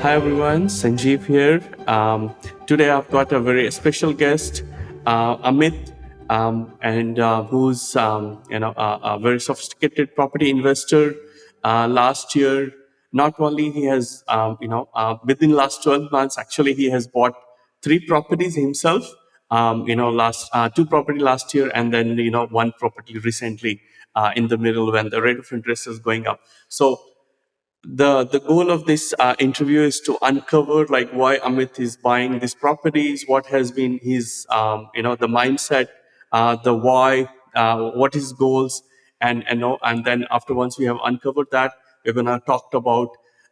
Hi everyone, Sanjeev here. Today I've got a very special guest, Amit, and who's a very sophisticated property investor. Last year, not only he has within last 12 months, actually he has bought three properties himself. Last two property last year, and then one property recently in the middle when the rate of interest is going up. So the goal of this interview is to uncover like why Amit is buying these properties, what has been his the mindset, the why, what his goals, and then after once we have uncovered that, we're gonna talk about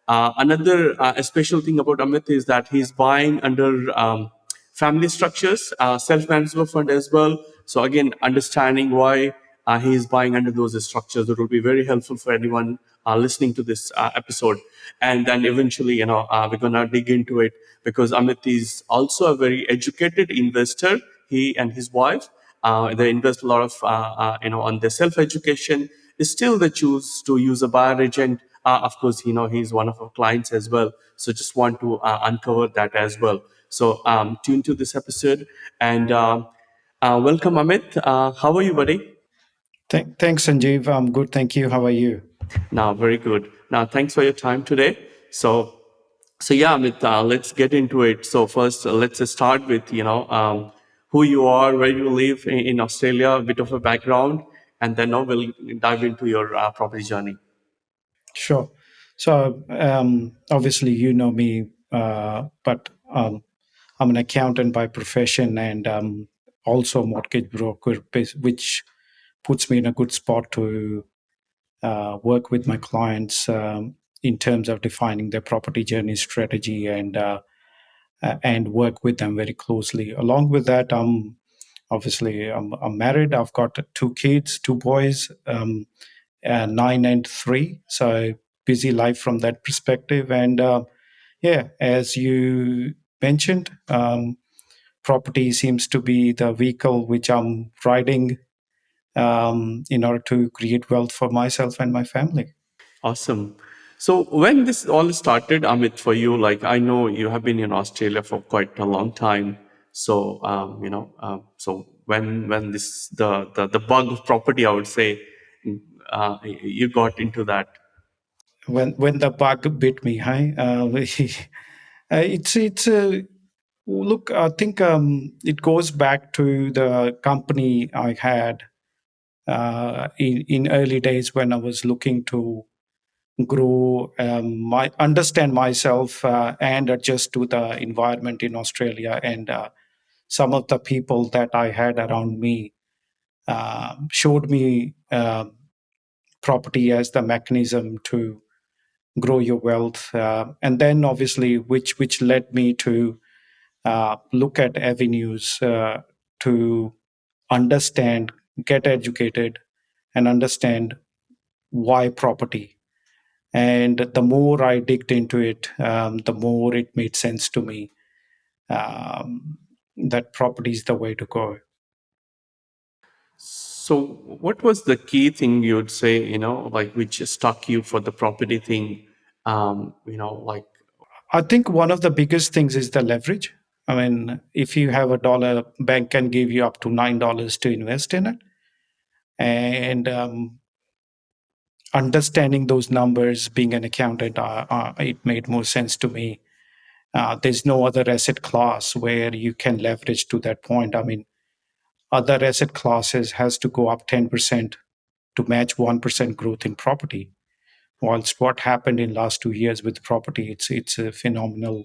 another special thing about Amit is that he's buying under family structures, self-management fund as well. So again, understanding why he is buying under those structures, that will be very helpful for anyone listening to this episode. And then eventually, we're gonna dig into it because Amit is also a very educated investor. He and his wife, they invest a lot of, on their self-education. Still, they choose to use a buyer agent. Of course, he's one of our clients as well. So just want to uncover that as well. So tune to this episode and welcome, Amit. How are you, buddy? Thanks, Sanjeev. I'm good. Thank you. How are you? Now, very good. Now, thanks for your time today. So yeah, Amit, let's get into it. So first, let's start with who you are, where you live in Australia, a bit of a background, and then we'll dive into your property journey. Sure. So, obviously, you know me, but I'm an accountant by profession and also a mortgage broker, which puts me in a good spot to work with my clients in terms of defining their property journey strategy and work with them very closely. Along with that, I'm married. I've got two kids, two boys, 9 and 3. So busy life from that perspective. And yeah, as you mentioned, property seems to be the vehicle which I'm riding in order to create wealth for myself and my family. Awesome. So when this all started, Amit, for you, like I know you have been in Australia for quite a long time. So so when this the bug of property, I would say, you got into that. When the bug bit me, hi, it's look. I think it goes back to the company I had in early days when I was looking to grow, my understand myself and adjust to the environment in Australia, and some of the people that I had around me showed me property as the mechanism to grow your wealth, and then obviously which led me to look at avenues to understand, get educated, and understand why property. And the more I digged into it, the more it made sense to me that property is the way to go. So what was the key thing you would say, like which stuck you for the property thing? Like I think one of the biggest things is the leverage. I mean, if you have a dollar, bank can give you up to $9 to invest in it. And understanding those numbers, being an accountant, it made more sense to me. There's no other asset class where you can leverage to that point. I mean, other asset classes has to go up 10% to match 1% growth in property. Whilst what happened in last 2 years with property, it's a phenomenal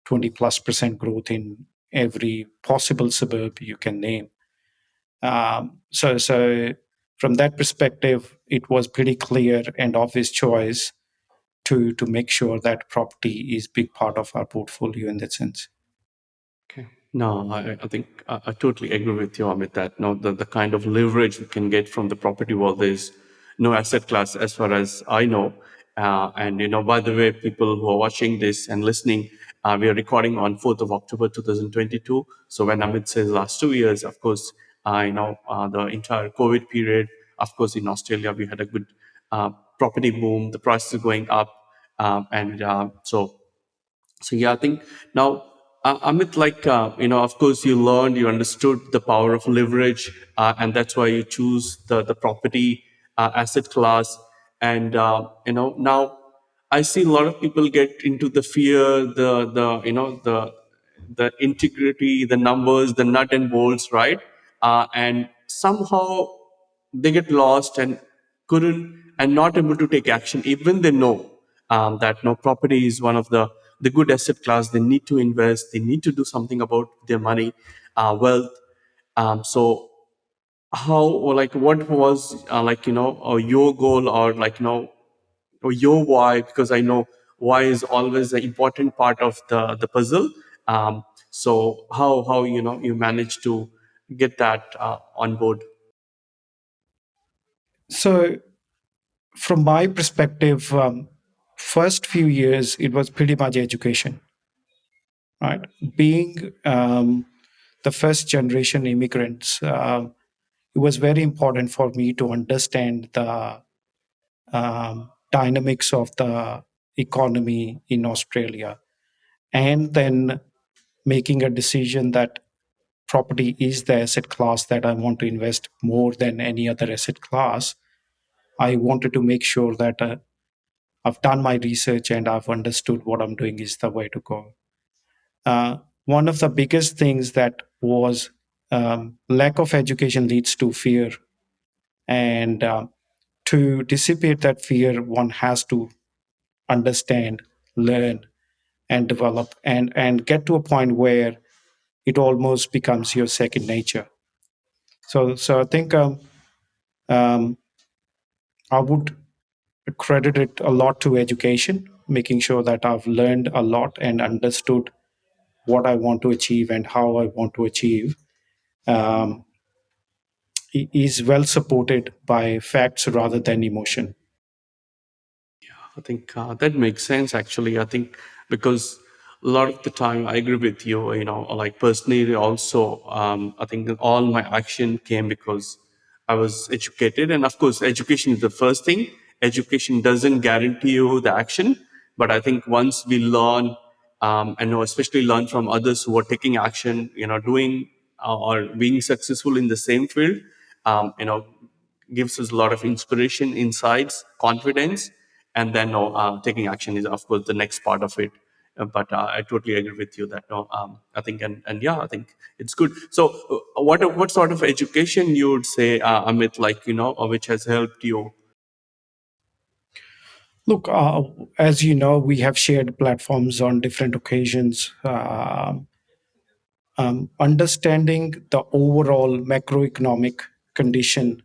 20+% growth in every possible suburb you can name. So from that perspective, it was pretty clear and obvious choice to make sure that property is big part of our portfolio in that sense. okay. No, I think I totally agree with you, Amit, that no, the kind of leverage we can get from the property world is no asset class as far as I know. And, by the way, people who are watching this and listening, we are recording on 4th of October 2022. So when Amit says last 2 years, of course, the entire COVID period, of course, in Australia, we had a good property boom, the prices going up. And so So yeah, I think now, Amit, like of course, you learned, you understood the power of leverage, and that's why you choose the property asset class. And now I see a lot of people get into the fear, the integrity, the numbers, the nut and bolts, right? And somehow they get lost and couldn't and not able to take action, even they know that no, property is one of the good asset class. They need to invest, they need to do something about their money, wealth. So how, or like what was your goal, or or your why? Because I know why is always an important part of the puzzle. So how you manage to get that on board? So, from my perspective, first few years it was pretty much education, right? Being the first generation immigrants, it was very important for me to understand the dynamics of the economy in Australia, and then making a decision that property is the asset class that I want to invest more than any other asset class. I wanted to make sure that I've done my research and I've understood what I'm doing is the way to go. One of the biggest things that was lack of education leads to fear, and to dissipate that fear, one has to understand, learn, and develop, and get to a point where it almost becomes your second nature. So I think um, I would credit it a lot to education, making sure that I've learned a lot and understood what I want to achieve and how I want to achieve. Um, is well supported by facts rather than emotion. I think that makes sense actually. I think because a lot of the time I agree with you, like personally also, I think that all my action came because I was educated. And of course, education is the first thing. Education doesn't guarantee you the action. But I think once we learn, and especially learn from others who are taking action, doing or being successful in the same field, gives us a lot of inspiration, insights, confidence, and then taking action is of course the next part of it. But I totally agree with you that no, I think, and yeah, I think it's good. So what sort of education you would say, Amit, like which has helped you? Look, as you know, we have shared platforms on different occasions. Understanding the overall macroeconomic condition,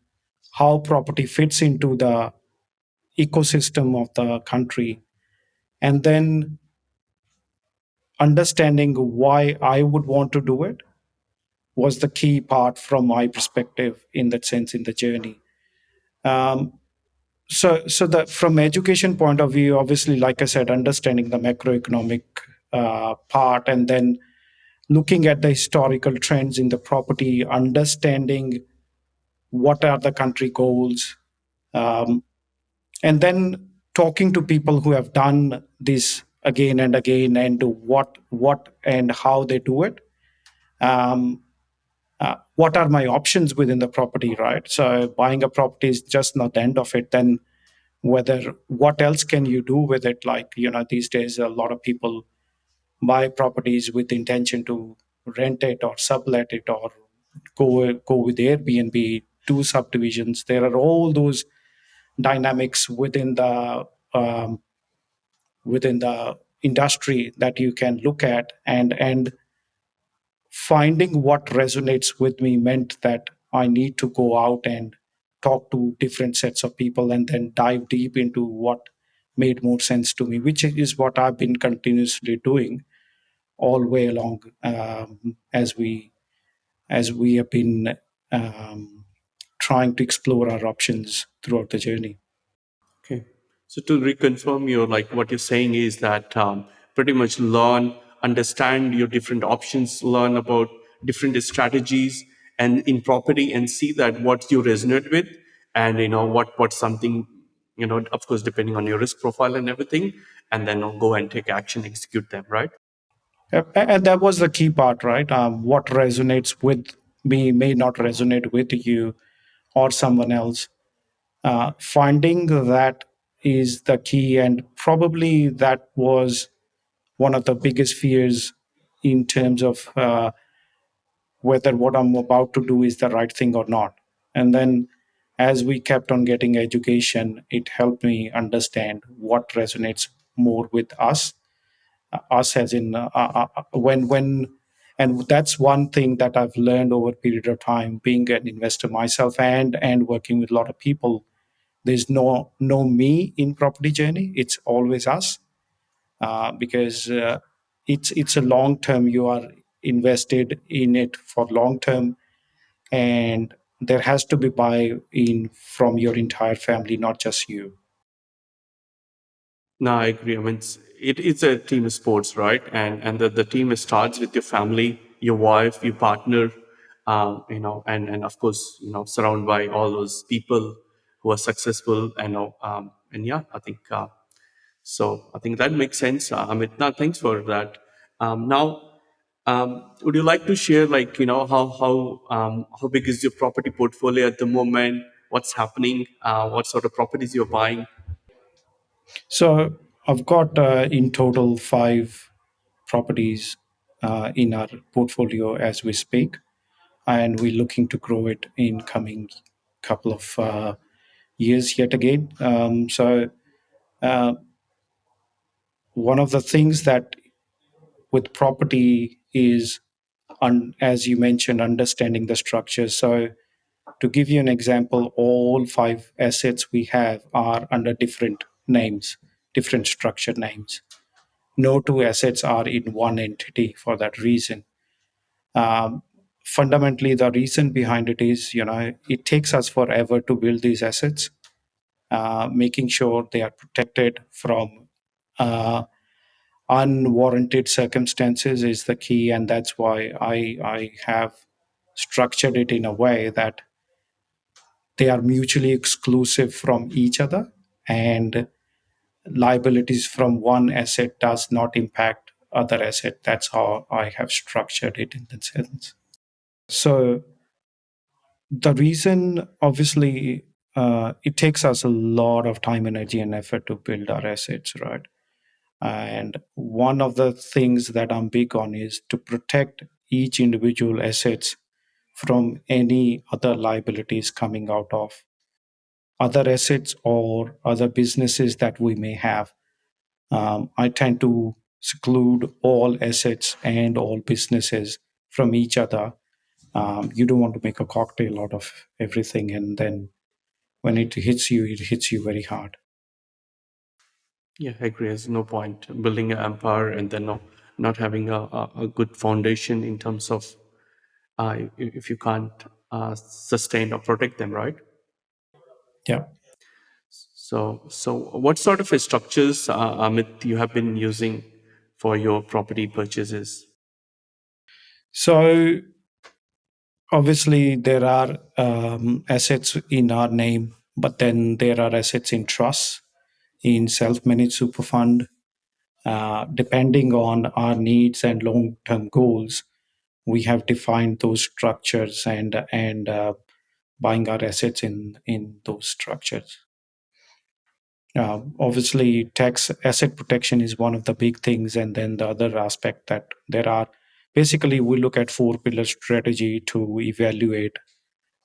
how property fits into the ecosystem of the country, and then understanding why I would want to do it was the key part from my perspective in that sense in the journey. Um, so that from education point of view, obviously, like I said, understanding the macroeconomic part, and then looking at the historical trends in the property, understanding what are the country goals, um, and then talking to people who have done this again and again, and what and how they do it. Um, what are my options within the property, right? So buying a property is just not the end of it. Then whether what else can you do with it? Like, these days a lot of people buy properties with intention to rent it or sublet it, or go with Airbnb, do subdivisions. There are all those dynamics um, within the industry that you can look at, and finding what resonates with me meant that I need to go out and talk to different sets of people and then dive deep into what made more sense to me, which is what I've been continuously doing all the way along, as we have been um, trying to explore our options throughout the journey. Okay. So to reconfirm, your like what you're saying is that pretty much learn, understand your different options, learn about different strategies and in property, and see that what you resonate with, and what's something, of course depending on your risk profile and everything, and then go and take action, execute them, right? And that was the key part, right? What resonates with me may not resonate with you or someone else. Finding that is the key, and probably that was one of the biggest fears in terms of whether what I'm about to do is the right thing or not. And then as we kept on getting education, it helped me understand what resonates more with us as in when and that's one thing that I've learned over a period of time being an investor myself and working with a lot of people. There's no me in property journey, it's always us, because it's a long term. You are invested in it for long term, and there has to be buy-in from your entire family, not just you. No, I agree. I mean, it's a team sports, right? And the team starts with your family, your wife, your partner, and of course, surrounded by all those people who are successful. And yeah, I think so. I think that makes sense. Amit, now thanks for that. Now, would you like to share, like, how big is your property portfolio at the moment? What's happening? What sort of properties you're buying? So I've got in total 5 properties in our portfolio as we speak, and we're looking to grow it in coming couple of years yet again. So uh, one of the things that with property is, as you mentioned, understanding the structure. So to give you an example, all 5 assets we have are under different names, different structure names. No 2 assets are in one entity for that reason. Um, Fundamentally, the reason behind it is, it takes us forever to build these assets. Making sure they are protected from uh, unwarranted circumstances is the key, and that's why I have structured it in a way that they are mutually exclusive from each other, and liabilities from one asset does not impact other asset. That's how I have structured it in that sense. So the reason, obviously, it takes us a lot of time, energy, and effort to build our assets, right? And one of the things that I'm big on is to protect each individual assets from any other liabilities coming out of other assets or other businesses that we may have. I tend to seclude all assets and all businesses from each other. You don't want to make a cocktail out of everything, and then when it hits you very hard. Yeah, I agree. There's no point building an empire and then not having a good foundation in terms of if you can't sustain or protect them, right? Yeah. So what sort of structures, Amit, you have been using for your property purchases? So obviously there are assets in our name, but then there are assets in trust, in self-managed super fund. Depending on our needs and long-term goals, we have defined those structures and buying our assets in those structures. Obviously, tax asset protection is one of the big things, and then the other aspect that there are, basically we look at 4 pillar strategy to evaluate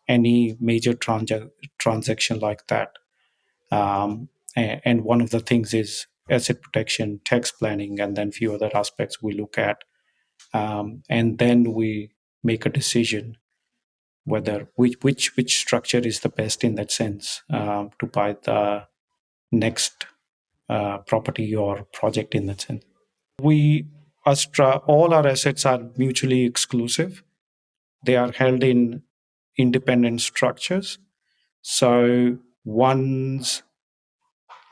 any major transaction like that. And one of the things is asset protection, tax planning, and then few other aspects we look at, and then we make a decision whether which structure is the best in that sense, to buy the next property or project in that sense. We all our assets are mutually exclusive. They are held in independent structures. So one's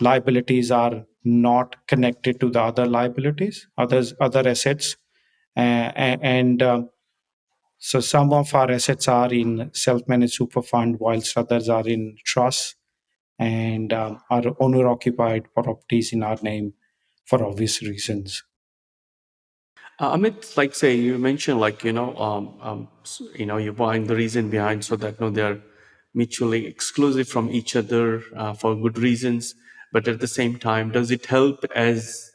liabilities are not connected to the other liabilities, other assets, and so some of our assets are in self-managed super fund, whilst others are in trust, and our owner-occupied properties in our name for obvious reasons. Amit, like say you mentioned, like you find the reason behind so that no, they're mutually exclusive from each other for good reasons. But at the same time, does it help as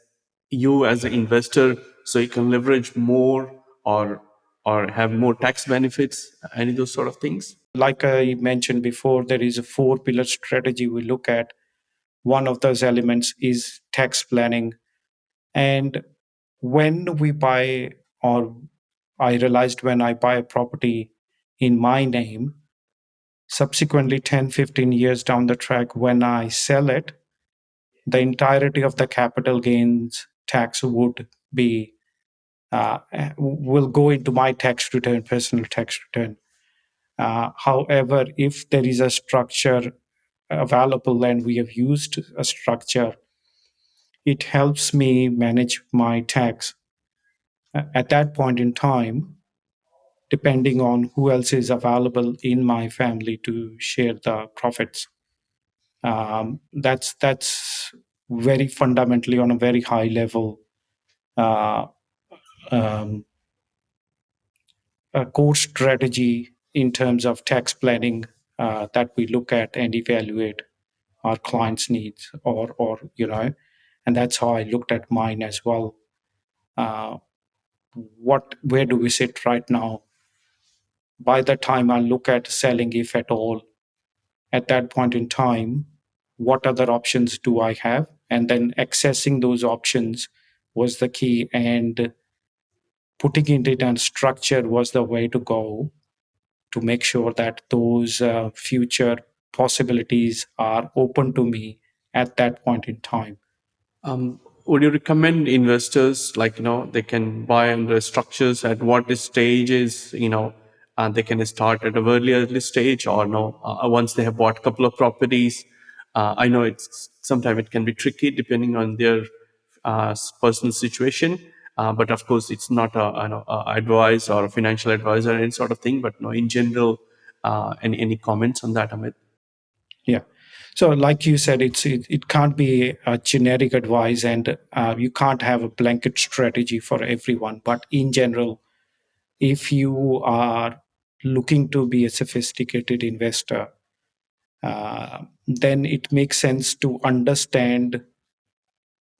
you as an investor so you can leverage more or have more tax benefits? Any of those sort of things? Like I mentioned before, there is a four pillar strategy we look at. One of those elements is tax planning. And when we buy, or I realized when I buy a property in my name, subsequently 10, 15 years down the track, when I sell it, the entirety of the capital gains tax would be will go into my tax return, personal tax return. However, if there is a structure available and we have used a structure, it helps me manage my tax at that point in time, depending on who else is available in my family to share the profits. That's very fundamentally on a very high level uh, um, a core strategy in terms of tax planning that we look at and evaluate our clients' needs, or and that's how I looked at mine as well. Uh, where do we sit right now? By the time I look at selling, if at all, at that point in time, what other options do I have? And then accessing those options was the key, and putting it in a structure was the way to go to make sure that those future possibilities are open to me at that point in time. Would you recommend investors like they can buy under structures at what stages they can start at a very early stage or no once they have bought a couple of properties? I know it's sometimes it can be tricky depending on their personal situation, but of course it's not a advice or a financial advisor any sort of thing. But no, in general, any comments on that, Amit? Yeah. So, like you said, it can't be a generic advice, and you can't have a blanket strategy for everyone. But in general, if you are looking to be a sophisticated investor, then it makes sense to understand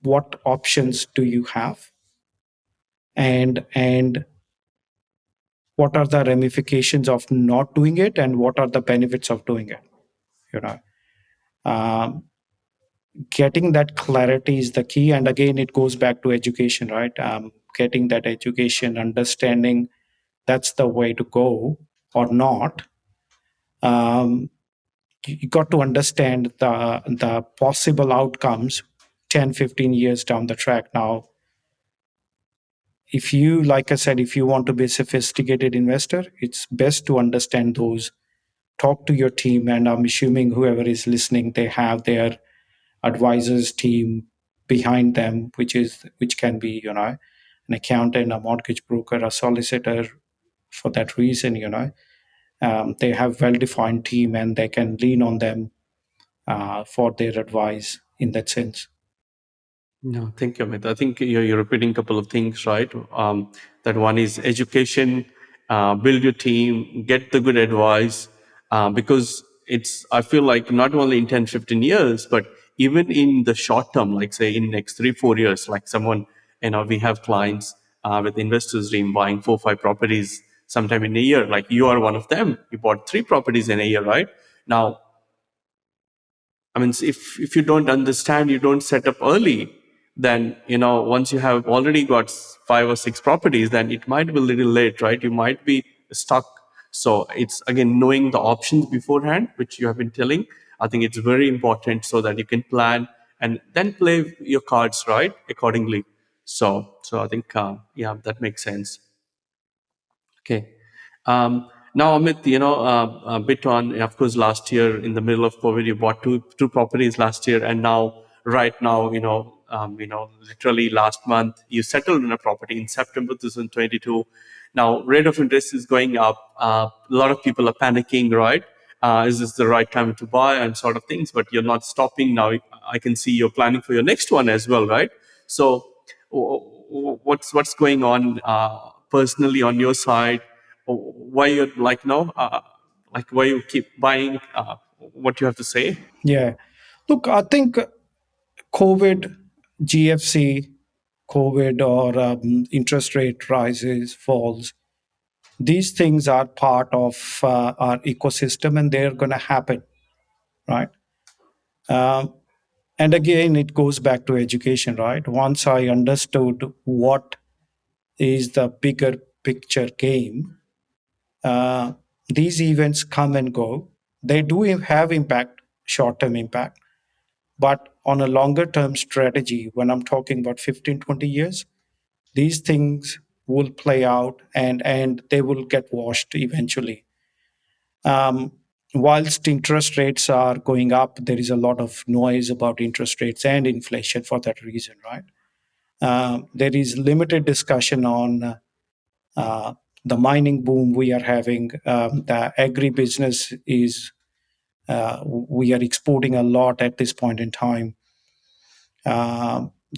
what options do you have, and what are the ramifications of not doing it, and what are the benefits of doing it. You know, um, getting that clarity is the key. And again, it goes back to education, right? Getting that education, understanding that's the way to go or not. Um, you got to understand the possible outcomes 10, 15 years down the track. Now, if you, like I said, if you want to be a sophisticated investor, it's best to understand those. Talk to your team, and I'm assuming whoever is listening, they have their advisors team behind them, which can be an accountant, a mortgage broker, a solicitor. For that reason, they have well-defined team, and they can lean on them for their advice in that sense. No, thank you, Amit. I think you're repeating a couple of things, right? That one is education, build your team, get the good advice, because I feel like not only in 10, 15 years, but even in the short term, like say in next 3, 4 years, like someone, we have clients with investors dream buying 4, 5 properties sometime in a year. Like you are one of them. You bought 3 properties in a year, right? Now, I mean, if you don't understand, you don't set up early, then once you have already got 5 or 6 properties, then it might be a little late, right? You might be stuck. So it's again knowing the options beforehand, which you have been telling. I think it's very important so that you can plan and then play your cards right accordingly. So I think yeah, that makes sense. Okay. Now, Amit, a bit on, of course, last year in the middle of COVID, you bought two properties last year, and now, right now, literally last month, you settled in a property in September 2022. Now, rate of interest is going up. A lot of people are panicking, right? Is this the right time to buy and sort of things? But you're not stopping now. I can see you're planning for your next one as well, right? So what's going on personally on your side? Why you like no like why you keep buying? What you have to say? Yeah. Look, I think COVID, GFC, COVID, or interest rate rises, falls, these things are part of our ecosystem and they're going to happen, right? Um, and again, it goes back to education, right? Once I understood what is the bigger picture game, uh, these events come and go. They do have impact, short term impact, but on a longer term strategy, when I'm talking about 15, 20 years, these things will play out and they will get washed eventually. Um, whilst interest rates are going up, there is a lot of noise about interest rates and inflation for that reason, right? There is limited discussion on uh, the mining boom we are having. The agribusiness is, we are exporting a lot at this point in time.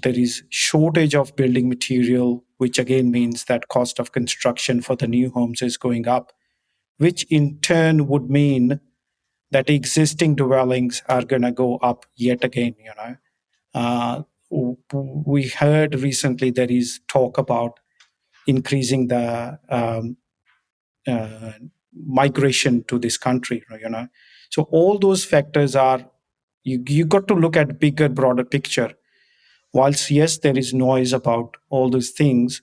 There is shortage of building material, which again means that cost of construction for the new homes is going up, which in turn would mean that existing dwellings are going to go up yet again. Uh, we heard recently there is talk about increasing the uh, migration to this country. So all those factors are, you got to look at bigger, broader picture. Whilst yes, there is noise about all those things,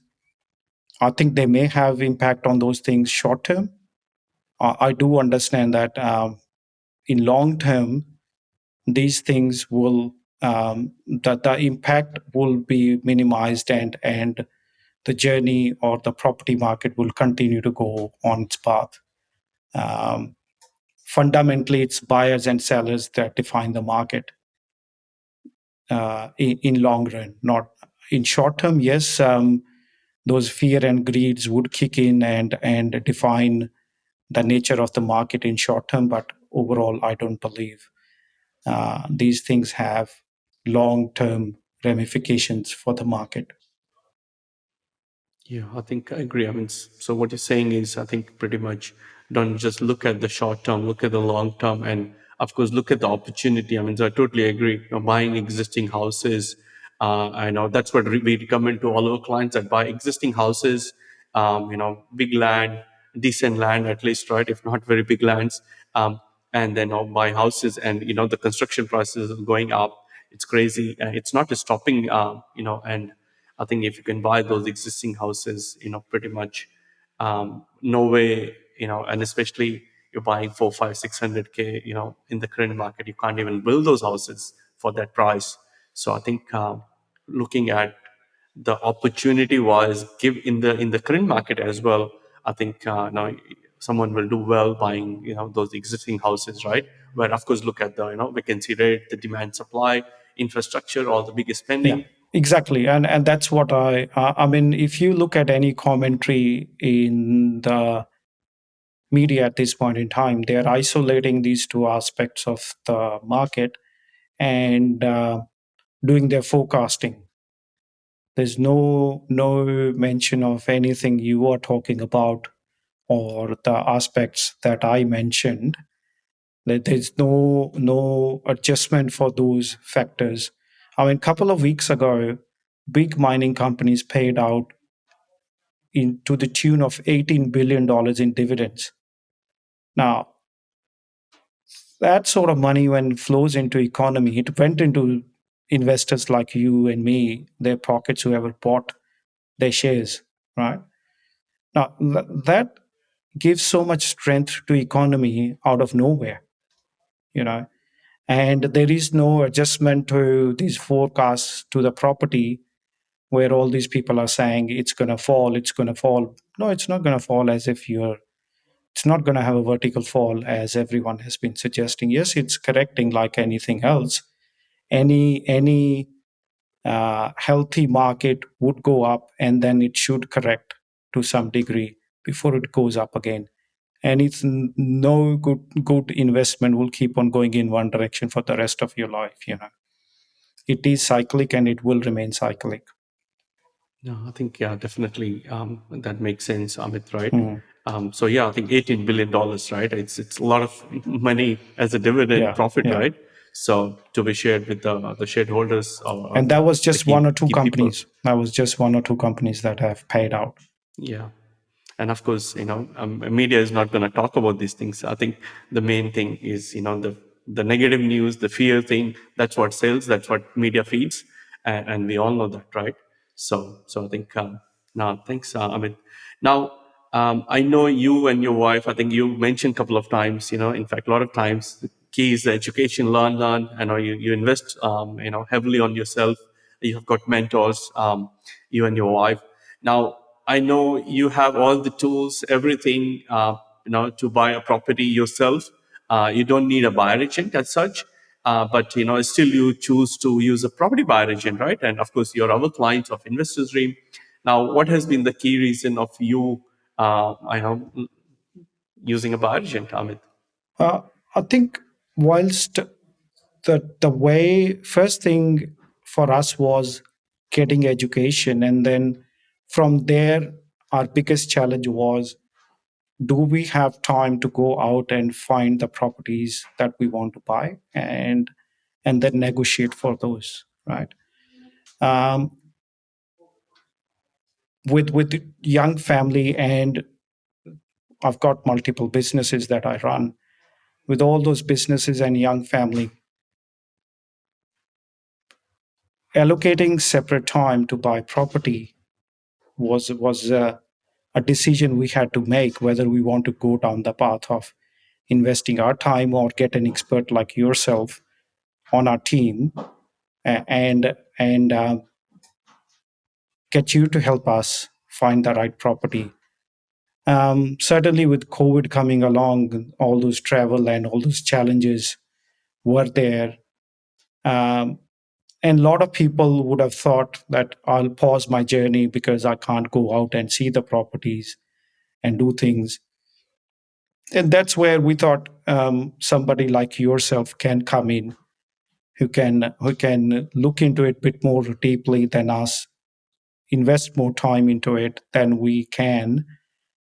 I think they may have impact on those things short term. I do understand that in long term, these things will, the impact will be minimized, and the journey or the property market will continue to go on its path. Um, Fundamentally, it's buyers and sellers that define the market in long run, not in short term. Yes, those fear and greeds would kick in and define the nature of the market in short term, but overall, I don't believe these things have long term ramifications for the market. Yeah, I think I agree. I mean, so what you're saying is, I think pretty much don't just look at the short term, look at the long term, and of course, look at the opportunity. I mean, so I totally agree. Buying existing houses, I know that's what we recommend to all our clients that buy existing houses, big land, decent land at least, right? If not very big lands, and then buy houses, and the construction prices are going up. It's crazy. It's not stopping, and I think if you can buy those existing houses, pretty much no way, and especially you're buying 4, 5, 600K, in the current market, you can't even build those houses for that price. So I think looking at the opportunity was give in the current market as well. I think now someone will do well buying those existing houses, right? Where of course look at the vacancy rate, the demand supply, infrastructure, all the biggest Yeah, spending. exactly, and that's what I mean. If you look at any commentary in the media at this point in time, they're isolating these two aspects of the market and doing their forecasting. There's no mention of anything you are talking about or the aspects that I mentioned. There's no adjustment for those factors. I mean, a couple of weeks ago, big mining companies paid out to the tune of $18 billion in dividends. Now, that sort of money, when it flows into economy, it went into investors like you and me, their pockets, whoever bought their shares, right? Now, that gives so much strength to economy out of nowhere, you know, and there is no adjustment to these forecasts to the property where all these people are saying it's going to fall, it's going to fall. No, it's not going to fall as if you're, it's not going to have a vertical fall as everyone has been suggesting. Yes, it's correcting like anything else. Any healthy market would go up and then it should correct to some degree before it goes up again. And it's no good investment will keep on going in one direction for the rest of your life. it is cyclic and it will remain cyclic. No, I think, yeah, definitely, that makes sense, Amit, right? Hmm. So yeah, I think $18 billion, right? It's a lot of money as a dividend Yeah, profit, yeah. right? So to be shared with the shareholders, or And that was the just one or two key people. companies. That was just one or two companies that have paid out. Yeah. And of course, media is not going to talk about these things. I think the main thing is, the negative news, the fear thing. That's what sells. That's what media feeds, and we all know that, right? So I think, now, thanks, Amit. Now, I know you and your wife. I think you mentioned a couple of times. In fact, a lot of times, the key is the education. Learn. I know you invest, heavily on yourself. You have got mentors. You and your wife. Now, I know you have all the tools, everything, to buy a property yourself. You don't need a buyer agent as such, but still you choose to use a property buyer agent, right? And of course, you're our clients of Investors Dream. Now, what has been the key reason of you, using a buyer agent, Amit? Uh, I think whilst the way first thing for us was getting education, and then from there our biggest challenge was, do we have time to go out and find the properties that we want to buy, and then negotiate for those, right? um, with young family, and I've got multiple businesses that I run. With all those businesses and young family, allocating separate time to buy property was a decision we had to make, whether we want to go down the path of investing our time or get an expert like yourself on our team, and get you to help us find the right property. Certainly, with COVID coming along, all those travel and all those challenges were there. Um, and a lot of people would have thought that I'll pause my journey because I can't go out and see the properties and do things. And that's where we thought somebody like yourself can come in, who can look into it a bit more deeply than us, invest more time into it than we can,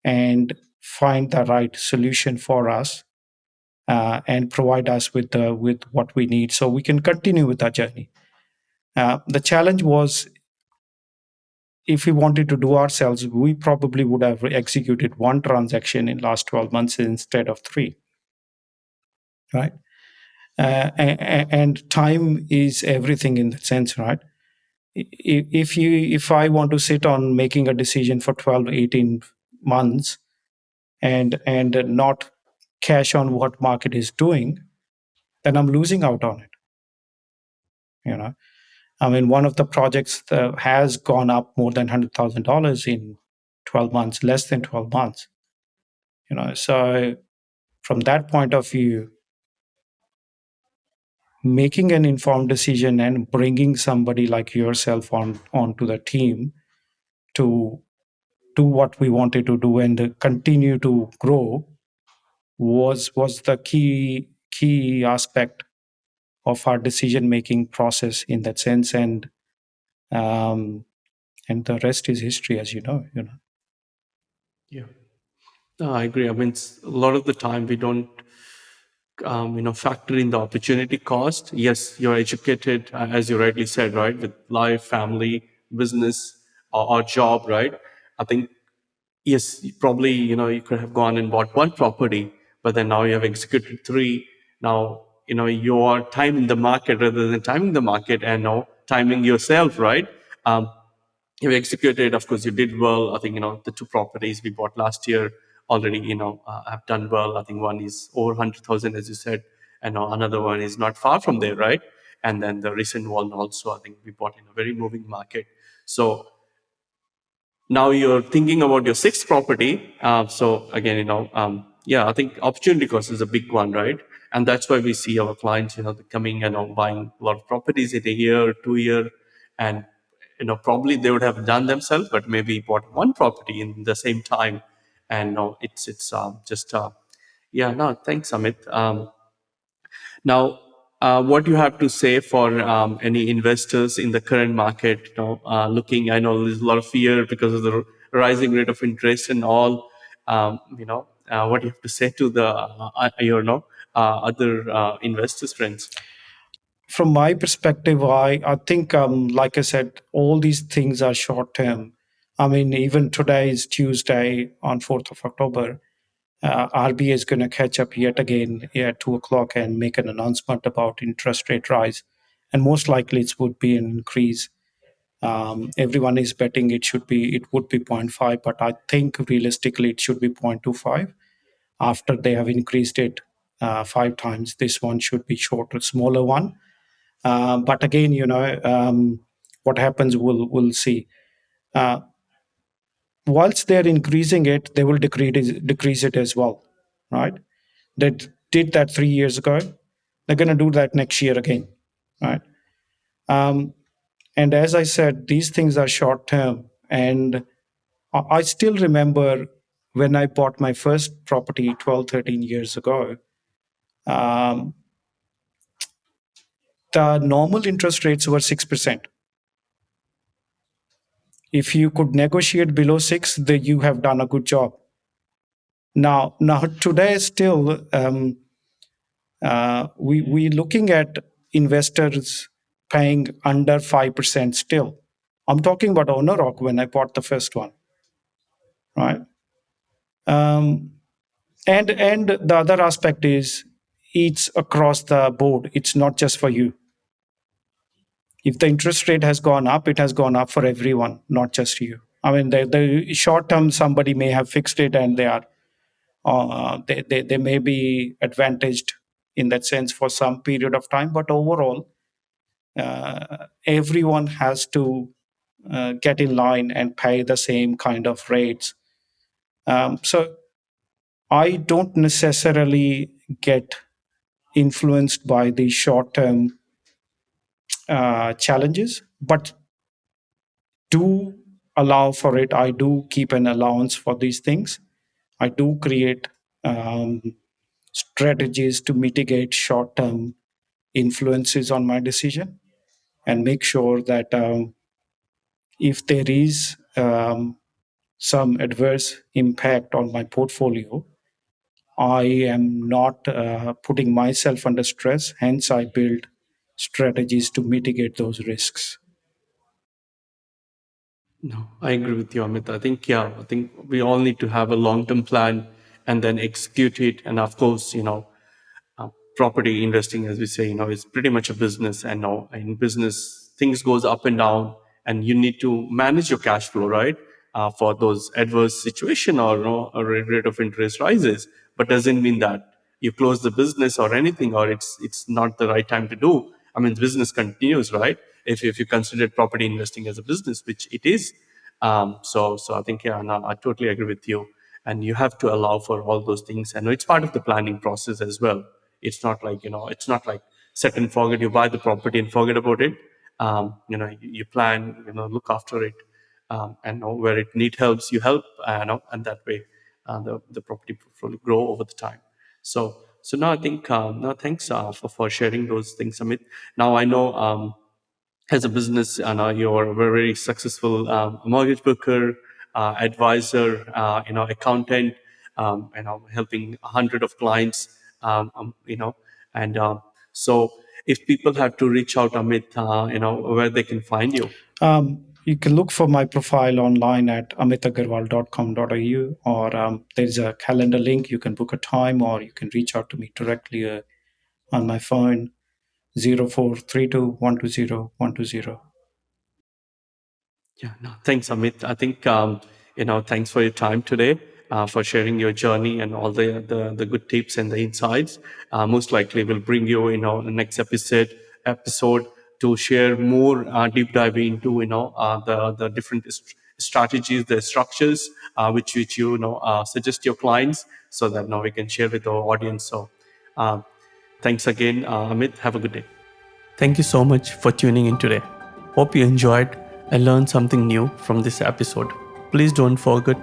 and find the right solution for us, and provide us with what we need so we can continue with our journey. The challenge was, if we wanted to do ourselves, we probably would have executed one transaction in last 12 months instead of three, right? And time is everything in that sense, right? If I want to sit on making a decision for 12 18 months, and not cash on what market is doing, then I'm losing out on it. You know, I mean, one of the projects has gone up more than $100,000 in 12 months, less than 12 months. So from that point of view, making an informed decision and bringing somebody like yourself onto the team to do what we wanted to do and continue to grow was the key aspect of our decision making process in that sense. Um, and the rest is history, as you know. Yeah, no, I agree. I mean, a lot of the time we don't, factor in the opportunity cost. Yes, you're educated, as you rightly said, right, with life, family, business, or job, right? I think, yes, probably, you could have gone and bought one property, but then now you have executed three. Now, you are timing the market rather than timing the market, and now timing yourself, right? You executed, of course, you did well. I think, the two properties we bought last year already, have done well. I think one is over 100,000, as you said, and another one is not far from there, right? And then the recent one also, I think we bought in a very moving market. So now you're thinking about your sixth property. So again, yeah, I think opportunity cost is a big one, right? And that's why we see our clients, coming and buying a lot of properties in a year, 2 year, and probably they would have done themselves, but maybe bought one property in the same time. And no, it's just yeah. No, thanks, Amit. Now, what you have to say for any investors in the current market, looking, I know there's a lot of fear because of the rising rate of interest and all, what you have to say to the, other investors, friends? From my perspective, I think, like I said, all these things are short term. I mean, even today is Tuesday on 4th of October. RBI is going to catch up yet again at 2 o'clock and make an announcement about interest rate rise. And most likely it would be an increase. Everyone is betting it would be 0.5, but I think realistically it should be 0.25 after they have increased it 5 times. This one should be shorter, smaller one. But again, what happens, we'll see. Uh, Whilst they're increasing it, they will decrease it as well, right? They did that 3 years ago. They're going to do that next year again, right? Um, and as I said, these things are short term. And I still remember when I bought my first property 12, 13 years ago, um, the normal interest rates were 6%. If you could negotiate below 6, then you have done a good job. Now today still, we looking at investors paying under 5% still. I'm talking about owner rock when I bought the first one, right? Um, and the other aspect is it's across the board. It's not just for you. If the interest rate has gone up, it has gone up for everyone, not just you. I mean, the short term, somebody may have fixed it and they may be advantaged in that sense for some period of time, but overall, everyone has to get in line and pay the same kind of rates. So I don't necessarily get influenced by the short term challenges, but do allow for it. I do keep an allowance for these things. I do create um, strategies to mitigate short term influences on my decision and make sure that if there is some adverse impact on my portfolio, I am not putting myself under stress. Hence, I build strategies to mitigate those risks. No, I agree with you, Amit. I think we all need to have a long-term plan and then execute it. And of course, property investing, as we say, is pretty much a business. And now in business, things goes up and down, and you need to manage your cash flow, right? For those adverse situation or a rate of interest rises, but doesn't mean that you close the business or anything, or it's not the right time to do. I mean, business continues, right? If you consider property investing as a business, which it is. So I think, yeah, no, I totally agree with you. And you have to allow for all those things, and it's part of the planning process as well. It's not like, it's not like set and forget. You buy the property and forget about it. You plan, look after it, and know where it need helps, you help, and that way, the property portfolio grow over the time. So now I think, no, thanks for sharing those things, Amit. Now I know, as a business, you're a very successful mortgage broker, advisor, accountant, helping 100 of clients, and so if people have to reach out, Amit, where they can find you. You can look for my profile online at amitaggarwal.com.au, or there's a calendar link. You can book a time, or you can reach out to me directly on my phone, 0432 120 120. Yeah, no, thanks, Amit. I think, thanks for your time today, for sharing your journey and all the good tips and the insights. Most likely, we'll bring you, the next episode to share more deep dive into, the different strategies, the structures, which suggest your clients, so that now we can share with our audience. So, thanks again, Amit. Have a good day. Thank you so much for tuning in today. Hope you enjoyed and learned something new from this episode. Please don't forget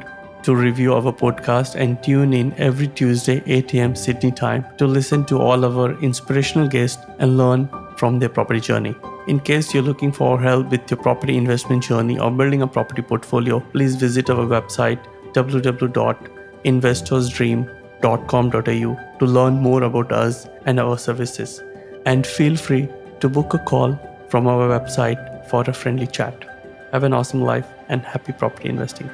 to review our podcast and tune in every Tuesday 8 a.m. Sydney time to listen to all our inspirational guests and learn from their property journey. In case you're looking for help with your property investment journey or building a property portfolio, please visit our website www.investorsdream.com.au to learn more about us and our services. And feel free to book a call from our website for a friendly chat. Have an awesome life and happy property investing.